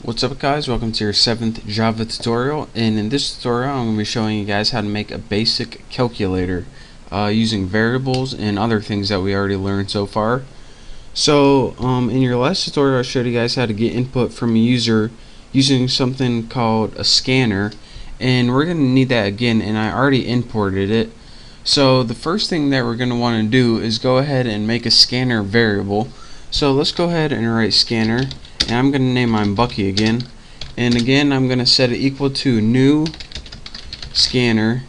What's up guys, welcome to your 7th Java tutorial, and in this tutorial I'm going to be showing you guys how to make a basic calculator using variables and other things that we already learned so far. So in your last tutorial I showed you guys how to get input from a user using something called a scanner, and we're going to need that again, and I already imported it. So the first thing that we're going to want to do is go ahead and make a scanner variable. So let's go ahead and write scanner, and I'm going to name mine Bucky again, and again I'm going to set it equal to new scanner,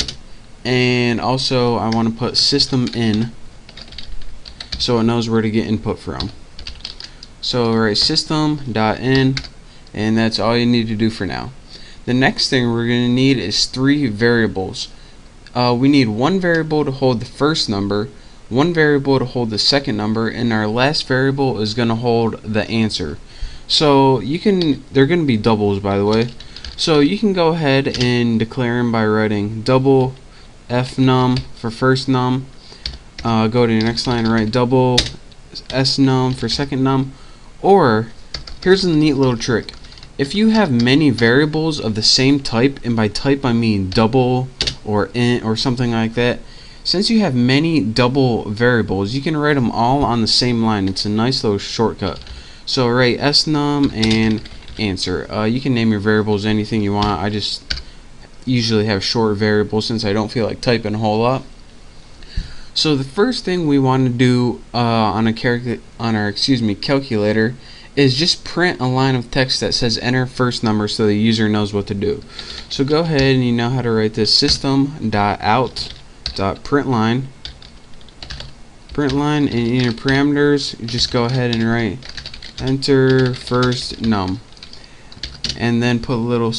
and also I want to put system in so it knows where to get input from. So write system.in, and that's all you need to do for now. The next thing we're going to need is 3 variables. We need one variable to hold the first number, one variable to hold the second number, and our last variable is going to hold the answer. So they're going to be doubles, by the way. So you can go ahead and declare them by writing double fnum for first num. Go to your next line and write double snum for second num. Or here's a neat little trick. If you have many variables of the same type, and by type I mean double or int or something like that, since you have many double variables, you can write them all on the same line. It's a nice little shortcut. So write snum and answer. You can name your variables anything you want. I just usually have short variables since I don't feel like typing a whole lot. So the first thing we want to do on our calculator is just print a line of text that says enter first number so the user knows what to do. So go ahead, and you know how to write this: system.out.println. Println, and in your parameters just go ahead and write enter first num, and then put a little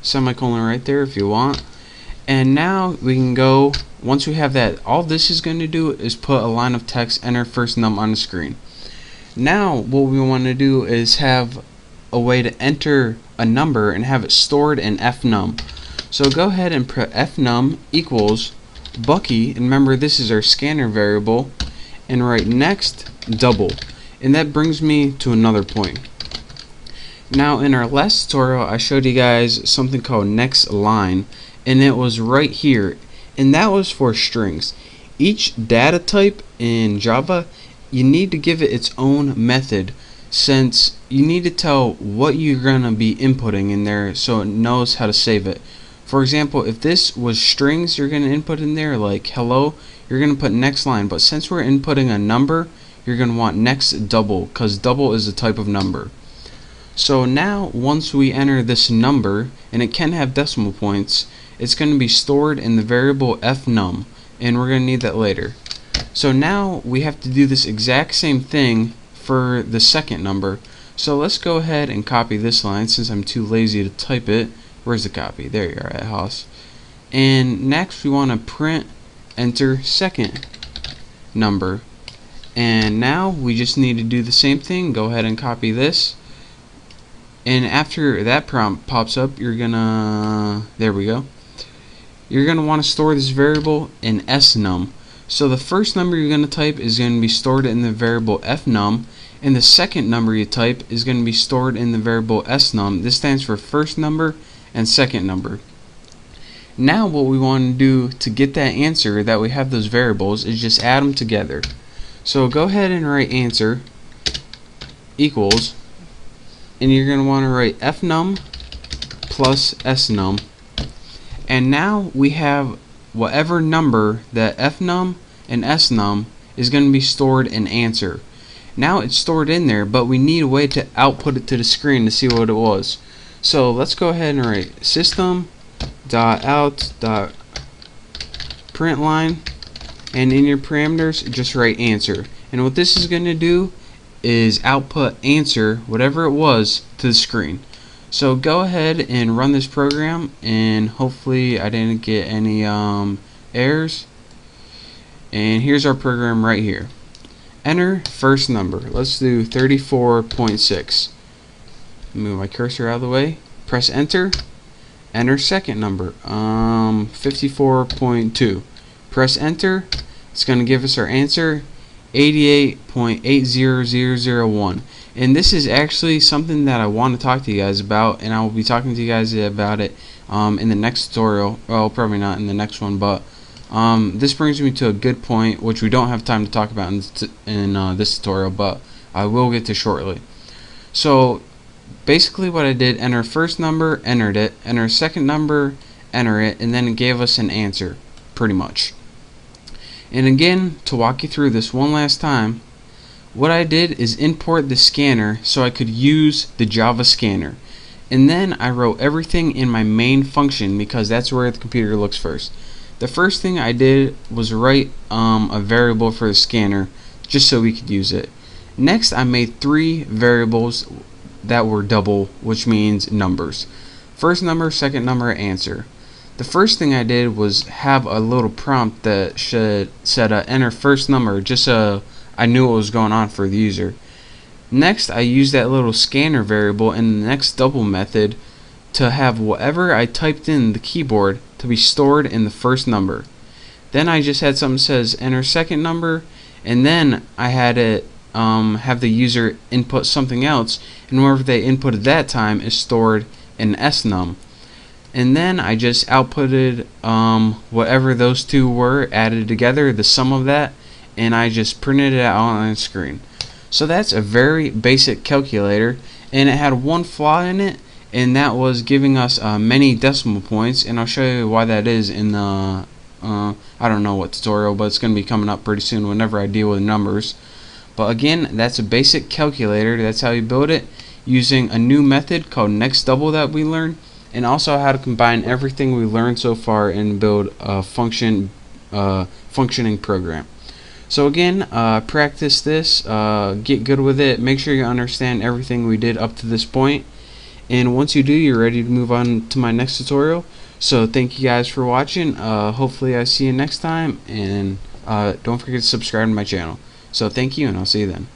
semicolon right there if you want. And now we can go, once we have that, all this is going to do is put a line of text enter first num on the screen. Now what we want to do is have a way to enter a number and have it stored in fnum. So go ahead and put fnum equals Bucky, and remember this is our scanner variable, and write next double. And that brings me to another point. Now in our last tutorial I showed you guys something called next line, and it was right here, and that was for strings. Each data type in Java, you need to give it its own method, since you need to tell what you're going to be inputting in there so it knows how to save it. For example, if this was strings you're going to input in there, like hello, you're going to put next line, but since we're inputting a number, you're going to want next double, because double is a type of number. So now once we enter this number, and it can have decimal points, it's going to be stored in the variable fnum, and we're going to need that later. So now we have to do this exact same thing for the second number. So let's go ahead and copy this line since I'm too lazy to type it. Where's the copy? There you are at Haas. And next we want to print enter second number. And now we just need to do the same thing. Go ahead and copy this, and after that prompt pops up, you're gonna, there we go, you're gonna want to store this variable in snum. So the first number you're gonna type is going to be stored in the variable fnum, and the second number you type is going to be stored in the variable snum. This stands for first number and second number. Now what we want to do to get that answer that we have those variables is just add them together. So go ahead and write answer equals, and you're going to want to write fnum plus snum, and now we have whatever number that fnum and snum is going to be stored in answer. Now it's stored in there, but we need a way to output it to the screen to see what it was. So let's go ahead and write system.out.println, and in your parameters just write answer, and what this is going to do is output answer, whatever it was, to the screen. So go ahead and run this program, and hopefully I didn't get any errors. And here's our program right here. Enter first number. Let's do 34.6. Move my cursor out of the way. Press enter. Enter second number. 54.2. Press enter. It's going to give us our answer, 88.80001. And this is actually something that I want to talk to you guys about, and I will be talking to you guys about it in the next tutorial. Well, probably not in the next one, but this brings me to a good point, which we don't have time to talk about in this tutorial, but I will get to shortly. So basically what I did, enter first number, entered it, enter second number, enter it, and then it gave us an answer, pretty much. And again, to walk you through this one last time, what I did is import the scanner so I could use the Java scanner. And then I wrote everything in my main function because that's where the computer looks first. The first thing I did was write a variable for the scanner just so we could use it. Next, I made 3 variables that were double, which means numbers. First number, second number, answer. The first thing I did was have a little prompt that said enter first number, just so I knew what was going on for the user. Next, I used that little scanner variable in the next double method to have whatever I typed in the keyboard to be stored in the first number. Then I just had something that says enter second number, and then I had it have the user input something else, and whatever they inputted that time is stored in snum. And then I just outputted whatever those two were added together, the sum of that, and I just printed it out on the screen. So that's a very basic calculator, and it had one flaw in it, and that was giving us many decimal points, and I'll show you why that is in the I don't know what tutorial, but it's going to be coming up pretty soon whenever I deal with numbers. But again, that's a basic calculator. That's how you build it, using a new method called next double that we learned, and also how to combine everything we learned so far and build a functioning program. So again, practice this, get good with it, make sure you understand everything we did up to this point, and once you do, you're ready to move on to my next tutorial. So thank you guys for watching. Hopefully I see you next time, and don't forget to subscribe to my channel. So thank you, and I'll see you then.